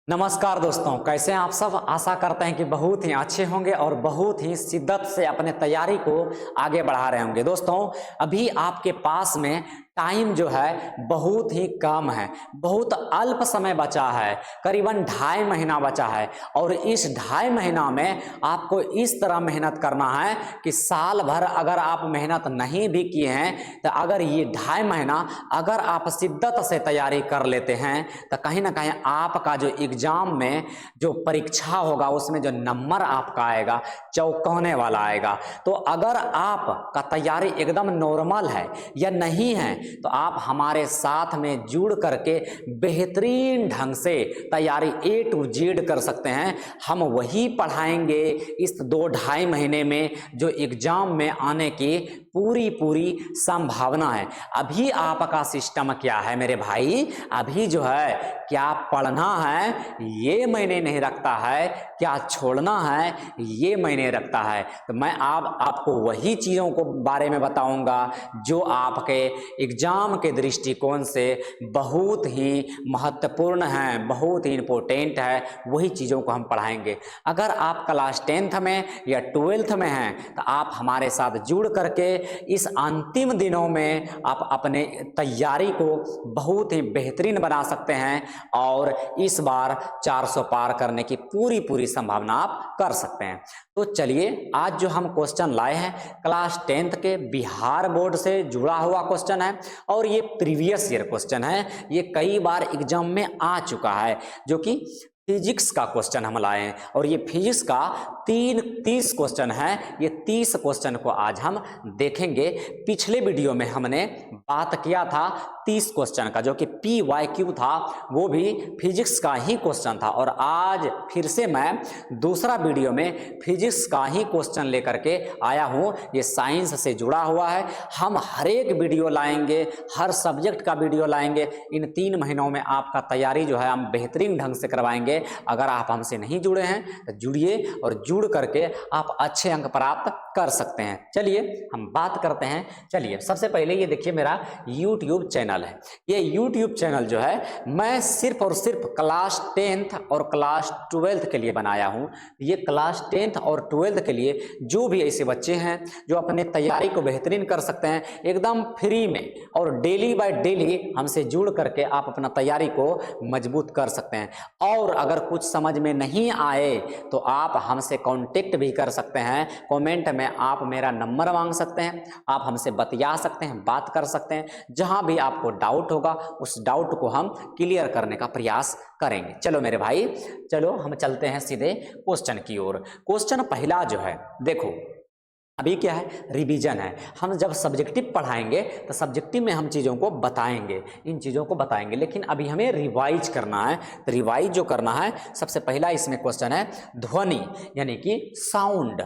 नमस्कार दोस्तों, कैसे हैं आप सब। आशा करते हैं कि बहुत ही अच्छे होंगे और बहुत ही शिद्दत से अपने तैयारी को आगे बढ़ा रहे होंगे। दोस्तों, अभी आपके पास में टाइम जो है बहुत ही कम है, बहुत अल्प समय बचा है, करीबन 2.5 महीना बचा है। और इस 2.5 महीना में आपको इस तरह मेहनत करना है कि साल भर अगर आप मेहनत नहीं भी किए हैं तो अगर ये 2.5 महीना अगर आप शिद्दत से तैयारी कर लेते हैं तो कहीं ना कहीं आपका जो एग्जाम में जो परीक्षा होगा उसमें जो नंबर आपका आएगा चौंकाने वाला आएगा। तो अगर आपका तैयारी एकदम नॉर्मल है या नहीं है तो आप हमारे साथ में जुड़ करके बेहतरीन ढंग से तैयारी A to Z कर सकते हैं। हम वही पढ़ाएंगे इस 2-2.5 महीने में जो एग्जाम में आने की पूरी संभावना है। अभी आपका सिस्टम क्या है मेरे भाई, अभी जो है क्या पढ़ना है ये मायने नहीं रखता है, क्या छोड़ना है ये मायने रखता है। तो मैं आपको वही चीज़ों को बारे में बताऊंगा जो आपके एग्जाम के दृष्टिकोण से बहुत ही महत्वपूर्ण है, बहुत ही इंपॉर्टेंट है। वही चीज़ों को हम पढ़ाएंगे। अगर आप क्लास 10th में या 12th में हैं तो आप हमारे साथ जुड़ करके इस अंतिम दिनों में आप अपने तैयारी को बहुत ही बेहतरीन बना सकते हैं और इस बार 400 पार करने की पूरी संभावना आप कर सकते हैं। तो चलिए, आज जो हम क्वेश्चन लाए हैं क्लास 10th के बिहार बोर्ड से जुड़ा हुआ क्वेश्चन है और ये प्रीवियस ईयर क्वेश्चन है। ये कई बार एग्जाम में आ चुका है, जो कि फिजिक्स का क्वेश्चन हम लाए हैं और ये फिजिक्स का 30 क्वेश्चन है। ये 30 क्वेश्चन को आज हम देखेंगे। पिछले वीडियो में हमने बात किया था 30 क्वेश्चन का, जो कि PYQ था, वो भी फिजिक्स का ही क्वेश्चन था। और आज फिर से मैं दूसरा वीडियो में फिजिक्स का ही क्वेश्चन लेकर के आया हूँ। ये साइंस से जुड़ा हुआ है। हम हर एक वीडियो लाएंगे, हर सब्जेक्ट का वीडियो लाएंगे। इन 3 महीनों में आपका तैयारी जो है हम बेहतरीन ढंग से करवाएंगे। अगर आप हमसे नहीं जुड़े हैं तो जुड़िए और जुड़ करके आप अच्छे अंक प्राप्त कर सकते हैं। चलिए हम बात करते हैं। चलिए, सबसे पहले ये देखिए, मेरा YouTube चैनल है। ये YouTube चैनल जो है मैं सिर्फ और सिर्फ क्लास 10th और क्लास 12th के लिए बनाया हूं। ये क्लास 10th और 12th के लिए जो भी ऐसे बच्चे हैं जो अपने तैयारी को बेहतरीन कर सकते हैं, एकदम फ्री में और डेली बाय डेली हमसे जुड़ करके आप अपना तैयारी को मजबूत कर सकते हैं। और अगर कुछ समझ में नहीं आए तो आप हमसे कांटेक्ट भी कर सकते हैं। कमेंट में आप मेरा नंबर मांग सकते हैं, आप हमसे बतिया सकते हैं, बात कर सकते हैं। जहां भी आपको डाउट होगा उस डाउट को हम क्लियर करने का प्रयास करेंगे। चलो मेरे भाई, चलो हम चलते हैं सीधे क्वेश्चन की ओर। क्वेश्चन पहला जो है, देखो अभी क्या है, रिवीजन है। हम जब सब्जेक्टिव पढ़ाएंगे तो सब्जेक्टिव में हम चीज़ों को बताएंगे, इन चीज़ों को बताएंगे, लेकिन अभी हमें रिवाइज करना है। तो रिवाइज जो करना है, सबसे पहला इसमें क्वेश्चन है ध्वनि यानी कि साउंड,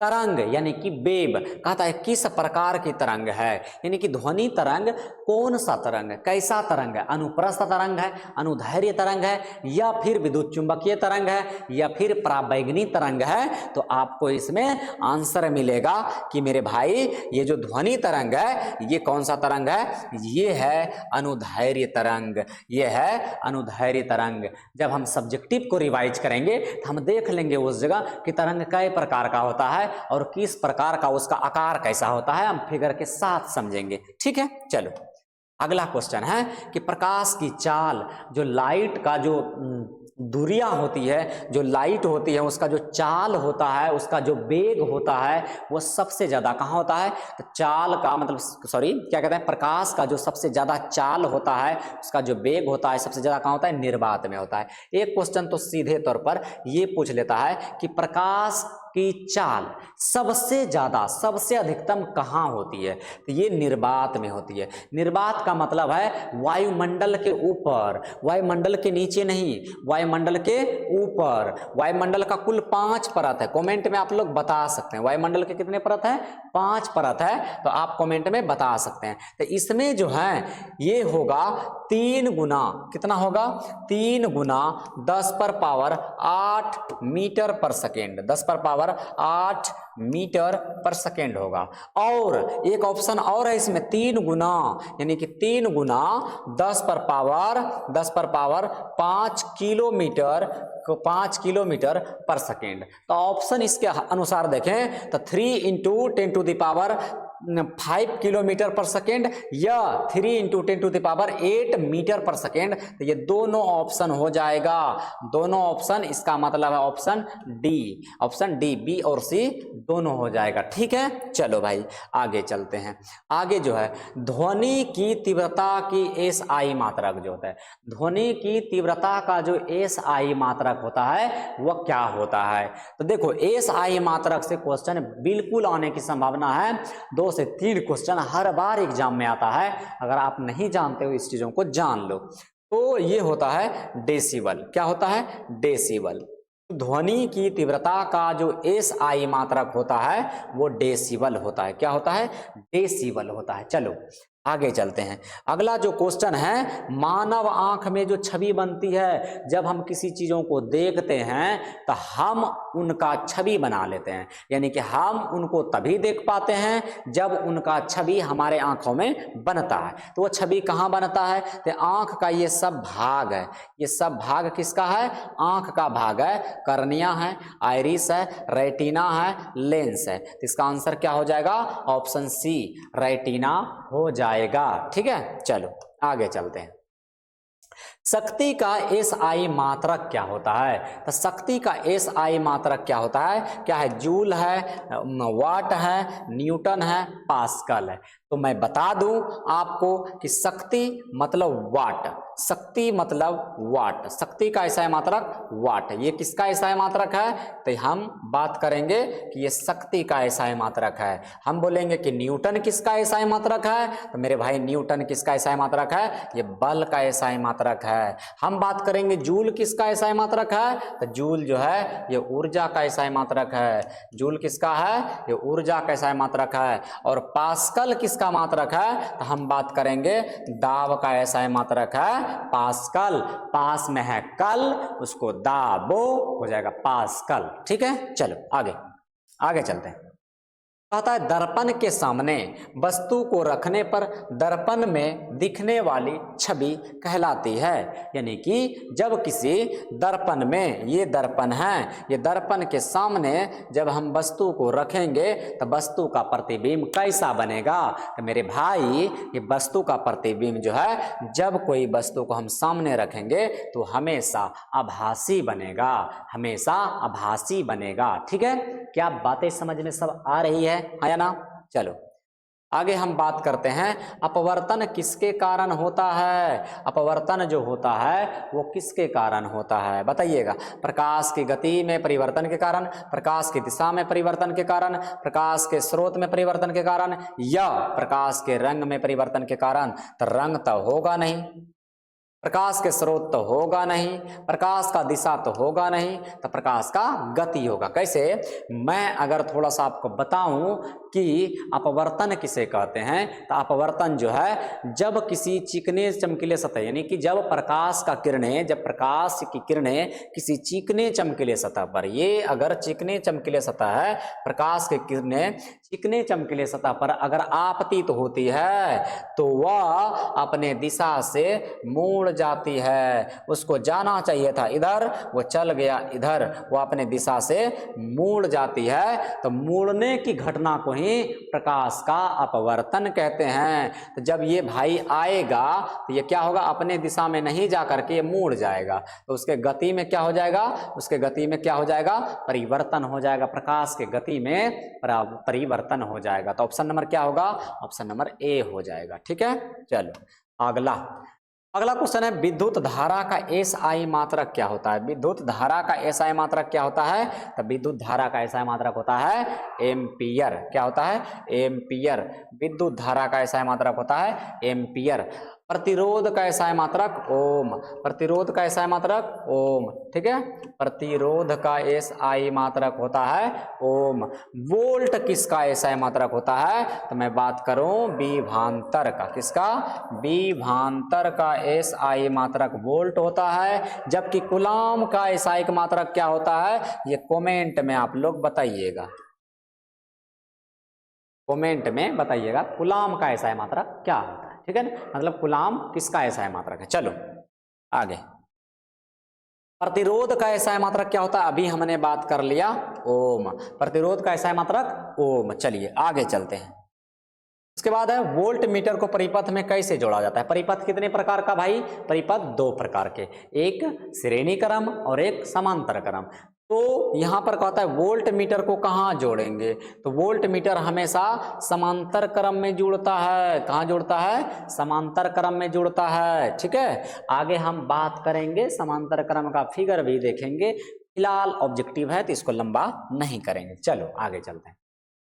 तरंग यानी कि वेव। कहता है किस प्रकार की तरंग है, यानी कि ध्वनि तरंग कौन सा तरंग है, कैसा तरंग है, अनुप्रस्थ तरंग है, अनुदैर्घ्य तरंग है, या फिर विद्युत चुंबकीय तरंग है, या फिर पराबैंगनी तरंग है। तो आपको इसमें आंसर मिलेगा कि मेरे भाई ये जो ध्वनि तरंग है ये कौन सा तरंग है, ये है अनुदैर्घ्य तरंग, ये है अनुदैर्घ्य तरंग। जब हम सब्जेक्टिव को रिवाइज करेंगे तो हम देख लेंगे उस जगह कि तरंग कई प्रकार का होता है और किस प्रकार का उसका आकार कैसा होता है, हम फिगर के साथ समझेंगे। ठीक है, चलो अगला क्वेश्चन है कि प्रकाश की चाल, जो लाइट का जो दूरियां होती है, जो लाइट होती है उसका जो चाल होता है, उसका जो वेग होता है, वो सबसे ज्यादा कहाँ होता है। तो चाल का मतलब क्या कहते हैं, प्रकाश का जो सबसे ज्यादा चाल होता है, उसका जो वेग होता है सबसे ज्यादा कहाँ होता है, निर्वात में होता है। एक क्वेश्चन तो सीधे तौर पर ये पूछ लेता है कि प्रकाश की चाल सबसे ज्यादा, सबसे अधिकतम कहाँ होती है। तो ये निर्वात में होती है। निर्वात का मतलब है वायुमंडल के ऊपर, वायुमंडल के नीचे नहीं, वायुमंडल के ऊपर। वायुमंडल का कुल 5 परत है। कमेंट में आप लोग बता सकते हैं वायुमंडल के कितने परत है, 5 परत है, तो आप कमेंट में बता सकते हैं। तो इसमें जो है ये होगा 3 गुना, कितना होगा, 3 गुना 10⁻8 metre per second, 10⁻8 power 8 metre per second होगा। और एक ऑप्शन और है इसमें 3 गुना, यानी कि 3 गुना 10 पर power 5 kilometre 5 kilometre per second. तो ऑप्शन इसके अनुसार देखें तो 3 into 10 to the power 5 kilometre per second या 3 into 10 to the power 8 metre per second. तो ये दोनों ऑप्शन हो जाएगा, दोनों ऑप्शन, इसका मतलब है ऑप्शन डी, बी और सी दोनों हो जाएगा। ठीक है, चलो भाई आगे चलते हैं। आगे जो है ध्वनि की तीव्रता की एस आई मात्रक जो होता है, ध्वनि की तीव्रता का जो एस आई मात्रक होता है वह क्या होता है। तो देखो एस आई मात्रक से क्वेश्चन बिल्कुल आने की संभावना है। 2 से 3 क्वेश्चन हर बार एग्जाम में आता है, अगर आप नहीं जानते हो इस चीजों को जान लो। तो ये होता है डेसिबल। क्या होता है? डेसिबल। ध्वनि की तीव्रता का जो एस आई मात्रक होता है वो डेसिबल होता है। क्या होता है? डेसिबल होता है। चलो आगे चलते हैं। अगला जो क्वेश्चन है, मानव आंख में जो छवि बनती है, जब हम किसी चीजों को देखते हैं तो हम उनका छवि बना लेते हैं, यानी कि हम उनको तभी देख पाते हैं जब उनका छवि हमारे आंखों में बनता है। तो वो छवि कहाँ बनता है? तो आंख का ये सब भाग है, ये सब भाग किसका है? आंख का भाग है। कर्निया है, आइरिस है, रेटिना है, लेंस है। तो इसका आंसर क्या हो जाएगा? ऑप्शन सी, रेटिना हो जाएगा। ठीक है, चलो आगे चलते हैं। शक्ति का एस आई मात्रक क्या होता है? तो शक्ति का एस आई मात्रक क्या होता है? क्या है? जूल है, वाट है, न्यूटन है, पास्कल है। तो मैं बता दूं आपको कि शक्ति मतलब वाट, शक्ति मतलब वाट, शक्ति का एसआई मात्रक वाट। ये किसका एसआई मात्रक है? तो हम बात करेंगे कि ये शक्ति का एसआई मात्रक है। हम बोलेंगे कि न्यूटन किसका एसआई मात्रक है? तो मेरे भाई न्यूटन किसका एसआई मात्रक है? ये बल का एसआई मात्रक है। हम बात करेंगे जूल किसका एसआई मात्रक है? तो जूल जो है ये ऊर्जा का एसआई मात्रक है। जूल किसका है? ये ऊर्जा का एसआई मात्रक है। और पास्कल किसका मात्रक है? तो हम बात करेंगे दाब का एसआई मात्रक है पास्कल। पास में है कल, उसको दाबो, हो जाएगा पास्कल। ठीक है, चलो आगे चलते हैं। कहता है दर्पण के सामने वस्तु को रखने पर दर्पण में दिखने वाली छवि कहलाती है। यानी कि जब किसी दर्पण में, ये दर्पण है, ये दर्पण के सामने जब हम वस्तु को रखेंगे तो वस्तु का प्रतिबिंब कैसा बनेगा? तो मेरे भाई ये वस्तु का प्रतिबिंब जो है, जब कोई वस्तु को हम सामने रखेंगे तो हमेशा आभासी बनेगा, हमेशा आभासी बनेगा। ठीक है, क्या बातें समझ में सब आ रही है या ना? चलो आगे हम बात करते हैं अपवर्तन किसके कारण होता है। अपवर्तन जो होता है वो किसके कारण होता है बताइएगा? प्रकाश की गति में परिवर्तन के कारण, प्रकाश की दिशा में परिवर्तन के कारण, प्रकाश के स्रोत में परिवर्तन के कारण, या प्रकाश के रंग में परिवर्तन के कारण। तो रंग तो होगा नहीं, प्रकाश के स्रोत तो होगा नहीं, प्रकाश का दिशा तो होगा नहीं, तो प्रकाश का गति होगा। कैसे? मैं अगर थोड़ा सा आपको बताऊं कि अपवर्तन किसे कहते हैं, तो अपवर्तन जो है जब किसी चिकने चमकीले सतह, यानी कि जब प्रकाश की किरणें किसी चिकने चमकीले सतह पर, ये अगर चिकने चमकीले सतह है, प्रकाश की किरणें चिकने चमकीले सतह पर अगर आपतित होती है तो वह अपने दिशा से मुड़ जाती है। उसको जाना चाहिए था इधर, वो चल गया इधर, वो अपने दिशा से मुड़ जाती है। तो मुड़ने की घटना को ही प्रकाश का अपवर्तन कहते हैं। तो जब ये भाई आएगा तो ये क्या होगा? अपने दिशा में नहीं जा करके ये मुड़ जाएगा, तो उसके गति में क्या हो जाएगा? उसके गति में क्या हो जाएगा? परिवर्तन हो जाएगा, प्रकाश के गति में परिवर्तन हो जाएगा। तो ऑप्शन नंबर क्या होगा? ऑप्शन नंबर ए हो जाएगा। ठीक है, चलो अगला क्वेश्चन है विद्युत धारा का एस आई मात्रक क्या होता है? विद्युत धारा का एस आई मात्रक क्या होता है? तो विद्युत धारा का एस आई मात्रक होता है एम्पियर। क्या होता है? एम्पियर। विद्युत धारा का एस आई मात्रक होता है एम्पियर। प्रतिरोध का एसआई मात्रक ओम, प्रतिरोध का एसआई मात्रक ओम, ठीक है, प्रतिरोध का एसआई मात्रक होता है ओम। वोल्ट किसका एसआई मात्रक होता है, तो मैं बात करूं विभवांतर का, किसका, विभवांतर का एसआई मात्रक वोल्ट होता है। जबकि कूलाम का एसआई मात्रक क्या होता है, ये कमेंट में आप लोग बताइएगा, कमेंट में बताइएगा कूलाम का एसआई मात्रक क्या होता है, ठीक है ना, मतलब कूलाम किसका एसआई मात्रक है। चलो आगे, प्रतिरोध का एसआई मात्रक क्या होता है, अभी हमने बात कर लिया ओम, प्रतिरोध का एसआई मात्रक ओम। चलिए आगे चलते हैं। उसके बाद है वोल्ट मीटर को परिपथ में कैसे जोड़ा जाता है। परिपथ कितने प्रकार का भाई, परिपथ दो प्रकार के, एक श्रेणी क्रम और एक समांतर क्रम। तो यहां पर कहता है वोल्ट मीटर को कहां जोड़ेंगे, तो वोल्ट मीटर हमेशा समांतर क्रम में जुड़ता है। कहां जुड़ता है, समांतर क्रम में जुड़ता है, ठीक है। आगे हम बात करेंगे समांतर क्रम का, फिगर भी देखेंगे, फिलहाल ऑब्जेक्टिव है तो इसको लंबा नहीं करेंगे। चलो आगे चलते हैं।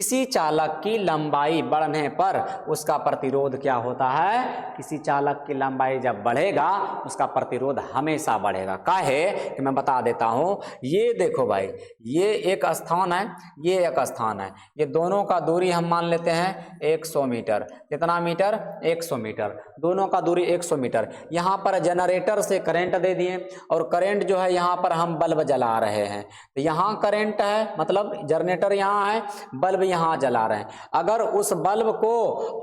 किसी चालक की लंबाई बढ़ने पर उसका प्रतिरोध क्या होता है, किसी चालक की लंबाई जब बढ़ेगा उसका प्रतिरोध हमेशा बढ़ेगा। काहे कि मैं बता देता हूं, ये देखो भाई, ये एक स्थान है, ये एक स्थान है, ये दोनों का दूरी हम मान लेते हैं 100 मीटर। कितना मीटर, 100 मीटर, दोनों का दूरी 100 मीटर। यहाँ पर जनरेटर से करंट दे दिए और करंट जो है यहाँ पर हम बल्ब जला रहे हैं, तो यहाँ करंट है, मतलब जनरेटर यहाँ है, बल्ब यहाँ जला रहे हैं। अगर उस बल्ब को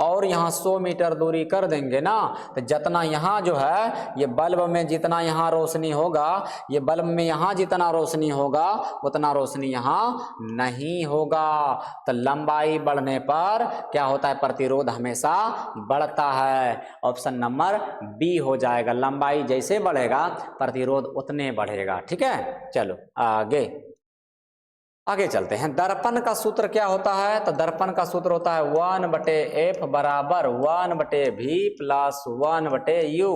और यहाँ 100 मीटर दूरी कर देंगे ना, तो जितना यहाँ जो है, ये बल्ब में जितना यहाँ रोशनी होगा, ये बल्ब में यहाँ जितना रोशनी होगा उतना रोशनी यहाँ नहीं होगा। तो लंबाई बढ़ने पर क्या होता है, प्रतिरोध हमेशा बढ़ता है। ऑप्शन नंबर बी हो जाएगा, लंबाई जैसे बढ़ेगा प्रतिरोध उतने बढ़ेगा, ठीक है। चलो आगे चलते हैं। दर्पण का सूत्र क्या होता है, तो दर्पण का सूत्र होता है 1/f बराबर 1/v प्लस 1/u।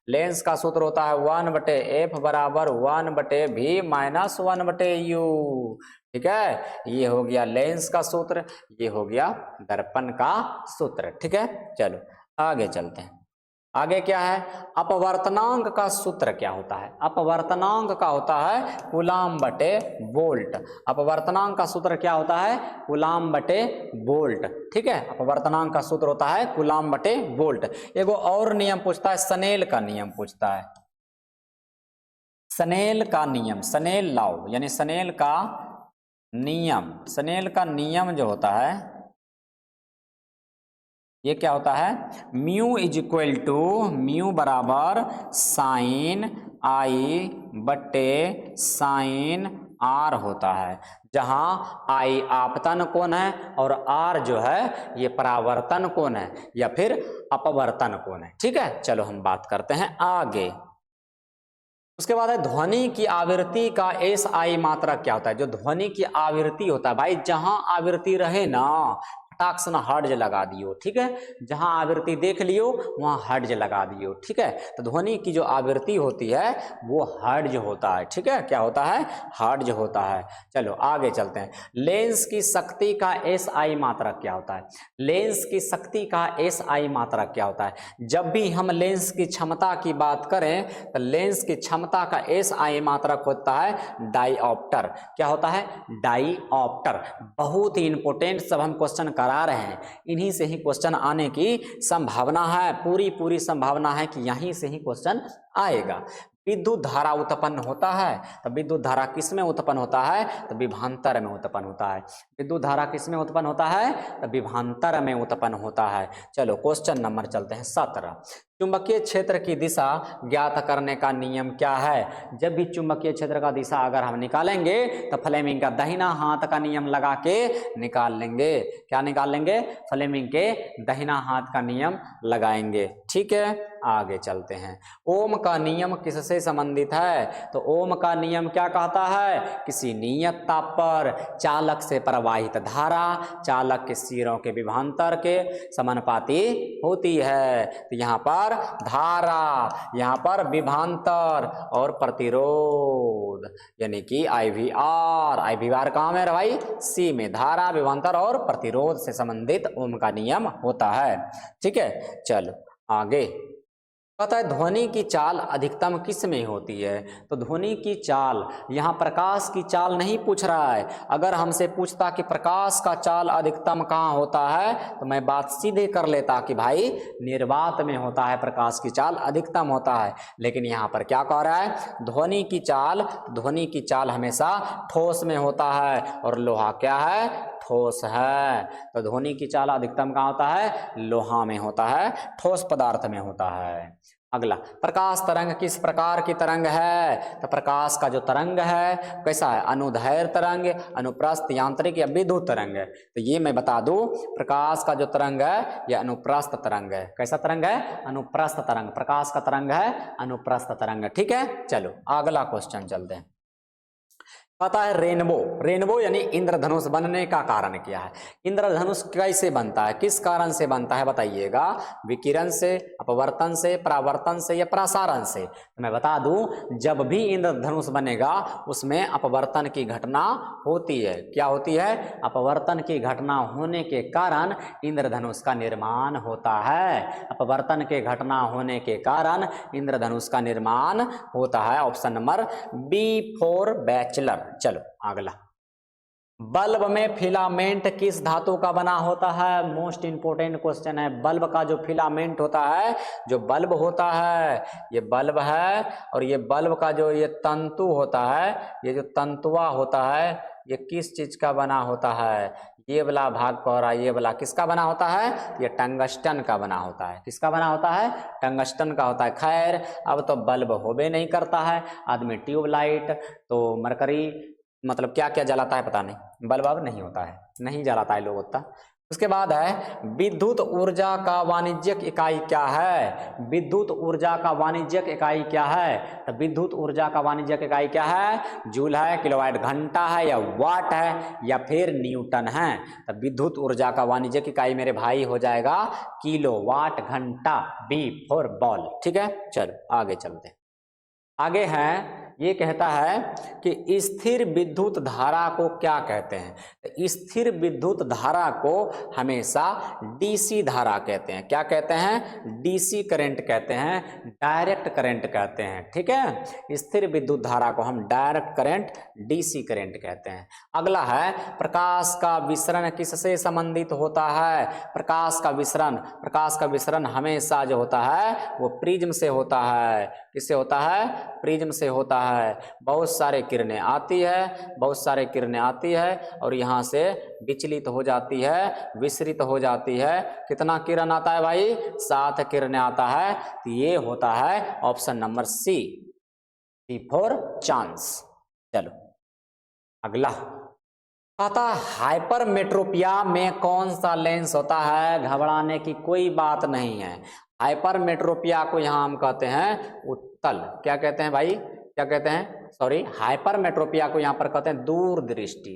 लेंस का सूत्र होता है 1/f बराबर 1/v माइनस 1/u, ठीक है। ये हो गया लेंस का सूत्र, ये हो गया दर्पण का सूत्र, ठीक है। चलो आगे चलते हैं। आगे क्या है, अपवर्तनांक का सूत्र क्या होता है, अपवर्तनांक का होता है कूलाम बटे वोल्ट। अपवर्तनांक का सूत्र क्या होता है, कूलाम बटे वोल्ट, ठीक है। अपवर्तनांक का सूत्र होता है कूलाम बटे वोल्ट। एगो और नियम पूछता है, स्नेल का नियम पूछता है, स्नेल का नियम, स्नेल लॉ यानी स्नेल का नियम। स्नेल का नियम जो होता है ये क्या होता है, mu is equal to, mu बराबर साइन आई बटे साइन आर होता है, जहां आई आपतन कोण है और आर जो है ये परावर्तन कोण है या फिर अपवर्तन कोण है, ठीक है। चलो हम बात करते हैं आगे। उसके बाद है ध्वनि की आवृत्ति का एसआई मात्रक क्या होता है। जो ध्वनि की आवृत्ति होता है भाई, जहां आवृत्ति रहे ना फटाक से ना हर्ज लगा दियो, ठीक है। जहां आवृत्ति देख लियो वहां हर्ज लगा दियो, ठीक है। तो ध्वनि की जो आवृत्ति होती है वो हर्ज होता है, ठीक है। क्या होता है, हर्ज होता है। चलो आगे चलते हैं। लेंस की शक्ति का एसआई मात्रक क्या होता है, लेंस की शक्ति का एसआई मात्रक क्या होता है। जब भी हम लेंस की क्षमता की बात करें तो लेंस की क्षमता का एसआई मात्रक होता है डाईऑप्टर। क्या होता है, डाईऑप्टर। बहुत ही इंपोर्टेंट सब हम क्वेश्चन करा रहे हैं, इन्हीं से ही क्वेश्चन आने की संभावना है, पूरी संभावना है कि यहीं से ही क्वेश्चन आएगा। विद्युत धारा उत्पन्न होता है, तो विद्युत धारा किस में उत्पन्न होता है, तो विभवांतर में उत्पन्न होता है। विद्युत धारा किस में उत्पन्न होता है, तो विभवांतर में उत्पन्न होता है। चलो क्वेश्चन नंबर चलते हैं 17। चुंबकीय क्षेत्र की दिशा ज्ञात करने का नियम क्या है। जब भी चुंबकीय क्षेत्र का दिशा अगर हम निकालेंगे तो फ्लेमिंग का दाहिना हाथ का नियम लगा के निकाल लेंगे। क्या निकाल लेंगे, फ्लेमिंग के दाहिना हाथ का नियम लगाएंगे, ठीक है। आगे चलते हैं। ओम का नियम किससे संबंधित है, तो ओम का नियम क्या कहता है, किसी नियत ताप पर चालक से प्रवाहित धारा चालक के सिरों के विभवांतर के समानुपाती होती है। तो यहाँ पर धारा, यहाँ पर विभवांतर और प्रतिरोध यानी कि आईवीआर। आईवीआर कहाँ में भाई, सी में। धारा, विभवांतर और प्रतिरोध से संबंधित ओम का नियम होता है, ठीक है। चलो आगे। पता है ध्वनि की चाल अधिकतम किस में होती है? तो ध्वनि की चाल, यहाँ प्रकाश की चाल नहीं पूछ रहा है। अगर हमसे पूछता कि प्रकाश का चाल अधिकतम कहाँ होता है, तो मैं बात सीधे कर लेता कि भाई निर्वात में होता है, प्रकाश की चाल अधिकतम होता है। लेकिन यहाँ पर क्या कह रहा है? ध्वनि की चाल हमेशा ठोस में होता है, और लोहा क्या है? ठोस है। तो ध्वनि की चाल अधिकतम कहाँ होता है? लोहा में होता है, ठोस पदार्थ में होता है। अगला, प्रकाश तरंग किस प्रकार की तरंग है? तो प्रकाश का जो तरंग है कैसा है? अनुदैर्घ्य तरंग, अनुप्रस्थ, यांत्रिक या विद्युत तरंग है। तो ये मैं बता दूं, प्रकाश का जो तरंग है यह अनुप्रस्थ तरंग है। कैसा तरंग है? अनुप्रस्थ तरंग। प्रकाश का तरंग है अनुप्रस्थ तरंग। ठीक है, चलो अगला क्वेश्चन चलते हैं। पता है रेनबो यानी इंद्रधनुष बनने का कारण क्या है? इंद्रधनुष कैसे बनता है, किस कारण से बनता है बताइएगा? विकिरण से, अपवर्तन से, परावर्तन से या प्रसारण से? तो मैं बता दूं, जब भी इंद्रधनुष बनेगा उसमें अपवर्तन की घटना होती है। क्या होती है? अपवर्तन की घटना होने के कारण इंद्रधनुष का निर्माण होता है। अपवर्तन के घटना होने के कारण इंद्रधनुष का निर्माण होता है। Option number B for bachelor. चलो अगला, बल्ब में फिलामेंट किस धातु का बना होता है? मोस्ट इंपोर्टेंट क्वेश्चन है। बल्ब का जो फिलामेंट होता है, जो बल्ब होता है, ये बल्ब है, और ये बल्ब का जो ये तंतु होता है, ये जो तंतुआ होता है, ये किस चीज का बना होता है? ये वाला भाग कह रहा है, ये वाला किसका बना होता है? ये टंगस्टन का बना होता है। किसका बना होता है? टंगस्टन का होता है। खैर, अब तो बल्ब होबे नहीं करता है। आदमी ट्यूबलाइट, तो मरकरी, मतलब क्या क्या जलाता है पता नहीं, बल्ब अब नहीं होता है, नहीं जलाता है लोग उतना। उसके बाद है, विद्युत ऊर्जा का वाणिज्यिक इकाई क्या है? विद्युत ऊर्जा का वाणिज्यिक इकाई क्या है? तो विद्युत ऊर्जा का वाणिज्यिक इकाई क्या है? जूल है, किलोवाट घंटा है, या वाट है, या फिर न्यूटन है? तो विद्युत ऊर्जा का वाणिज्यिक इकाई मेरे भाई हो जाएगा किलोवाट घंटा। B for ball. ठीक है, चलो आगे चलते हैं। आगे है, ये कहता है कि स्थिर विद्युत धारा को क्या कहते हैं? स्थिर विद्युत धारा को हमेशा डीसी धारा कहते हैं। क्या कहते हैं? डीसी करंट कहते हैं, डायरेक्ट करंट कहते हैं। ठीक है, स्थिर विद्युत धारा को हम डायरेक्ट करंट, डीसी करंट कहते हैं। अगला है, प्रकाश का विसरण किससे संबंधित होता है? प्रकाश का विसरण हमेशा जो होता है वो प्रिज्म से होता है। किससे होता है? प्रिज्म से होता है। बहुत सारे किरणें आती है और यहाँ से विचलित हो जाती है, विसरित हो जाती है। कितना किरण आता है भाई? 7 किरणें आता है। तो ये होता है option number C for chance. चलो अगला, कहता हाइपरमेट्रोपिया में कौन सा लेंस होता है? घबराने की कोई बात नहीं है। हाइपरमेट्रोपिया को यहाँ हम कहते हैं उत्तल। क्या कहते हैं भाई? क्या कहते हैं? सॉरी, हाइपरमेट्रोपिया को यहाँ पर कहते हैं दूरदृष्टि।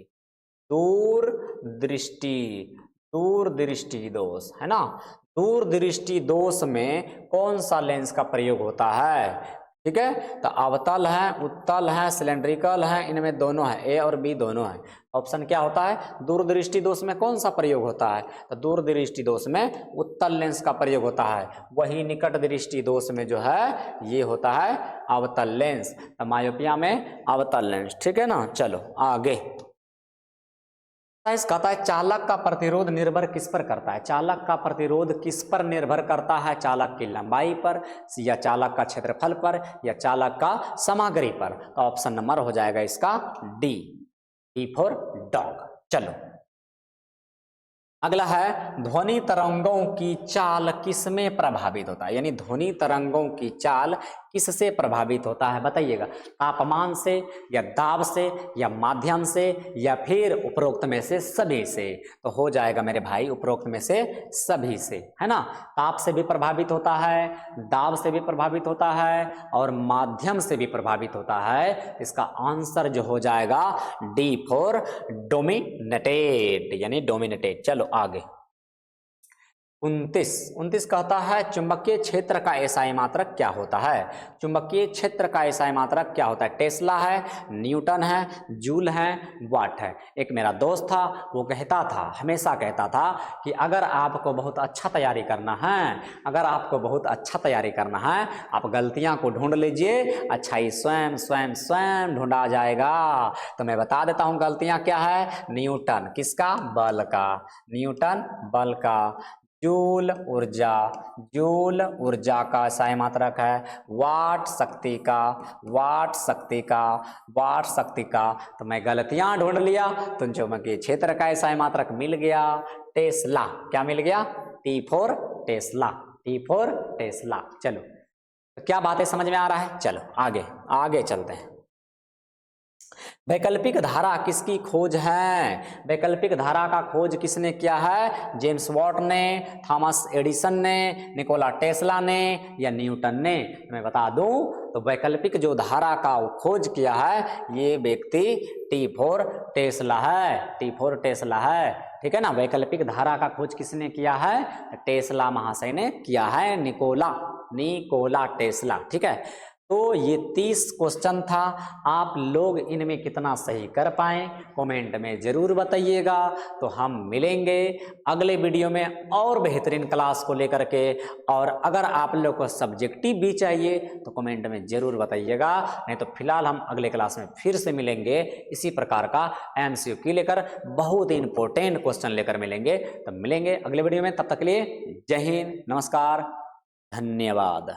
दूरदृष्टि दोष है ना। दूरदृष्टि दोष में कौन सा लेंस का प्रयोग होता है? ठीक है, तो अवतल है, उत्तल है, सिलेंड्रिकल है, इनमें दोनों है, ए और बी दोनों है। ऑप्शन क्या होता है? दूरदृष्टि दोष में कौन सा प्रयोग होता है? तो दूरदृष्टि दोष में उत्तल लेंस का प्रयोग होता है। वही निकट दृष्टि दोष में जो है ये होता है अवतल लेंस। तो मायोपिया में अवतल लेंस। ठीक है ना, चलो आगे। कहता है चालक का प्रतिरोध निर्भर किस पर करता है? चालक का प्रतिरोध किस पर निर्भर करता है? चालक की लंबाई पर, या चालक का क्षेत्रफल पर, या चालक का सामग्री पर? तो ऑप्शन नंबर हो जाएगा इसका डी फॉर डॉग। चलो अगला है, ध्वनि तरंगों की चाल किसमें प्रभावित होता है? यानी ध्वनि तरंगों की चाल किससे प्रभावित होता है बताइएगा? तापमान से, या दाब से, या माध्यम से, या फिर उपरोक्त में से सभी से? तो हो जाएगा मेरे भाई उपरोक्त में से सभी से, है ना। ताप से भी प्रभावित होता है, दाब से भी प्रभावित होता है, और माध्यम से भी प्रभावित होता है। इसका आंसर जो हो जाएगा डी फॉर डोमिनेटेड, यानी डोमिनेटेड। चलो आगे, 29 कहता है चुंबकीय क्षेत्र का एसआई मात्रक क्या होता है। चुंबकीय क्षेत्र का एसआई मात्रक क्या होता है। टेस्ला है, न्यूटन है, जूल है, वाट है। एक मेरा दोस्त था, वो कहता था, हमेशा कहता था कि अगर आपको बहुत अच्छा तैयारी करना है, अगर आपको बहुत अच्छा तैयारी करना है, आप गलतियां को ढूंढ लीजिए, अच्छाई स्वयं स्वयं स्वयं ढूंढा जाएगा। तो मैं बता देता हूं गलतियां क्या है। न्यूटन किसका, बल का, न्यूटन बल का। जूल ऊर्जा, जूल ऊर्जा का एसआई मात्रक है। वाट शक्ति का, वाट शक्ति का, वाट शक्ति का। तो मैं गलतियां ढूंढ लिया तो चुंबकीय क्षेत्र का एसआई मात्रक मिल गया, टेस्ला। क्या मिल गया, T4 टेस्ला, T4 टेस्ला। चलो तो क्या बातें समझ में आ रहा है। चलो आगे आगे चलते हैं। वैकल्पिक धारा किसकी खोज है। वैकल्पिक धारा का खोज किसने किया है। जेम्स वाट ने, थॉमस एडिसन ने, निकोला टेस्ला ने या न्यूटन ने। मैं बता दूं तो वैकल्पिक जो धारा का खोज किया है ये व्यक्ति T4 टेस्ला है, T4 टेस्ला है। ठीक है ना। वैकल्पिक धारा का खोज किसने किया है, टेस्ला महाशय ने किया है, निकोला टेस्ला। ठीक है। तो ये 30 क्वेश्चन था। आप लोग इनमें कितना सही कर पाए कमेंट में जरूर बताइएगा। तो हम मिलेंगे अगले वीडियो में और बेहतरीन क्लास को लेकर के। और अगर आप लोग को सब्जेक्टिव भी चाहिए तो कमेंट में जरूर बताइएगा। नहीं तो फिलहाल हम अगले क्लास में फिर से मिलेंगे इसी प्रकार का MCQ लेकर, बहुत ही इंपॉर्टेंट क्वेश्चन लेकर मिलेंगे। तब मिलेंगे अगले वीडियो में। तब तक के लिए जय हिंद, नमस्कार, धन्यवाद।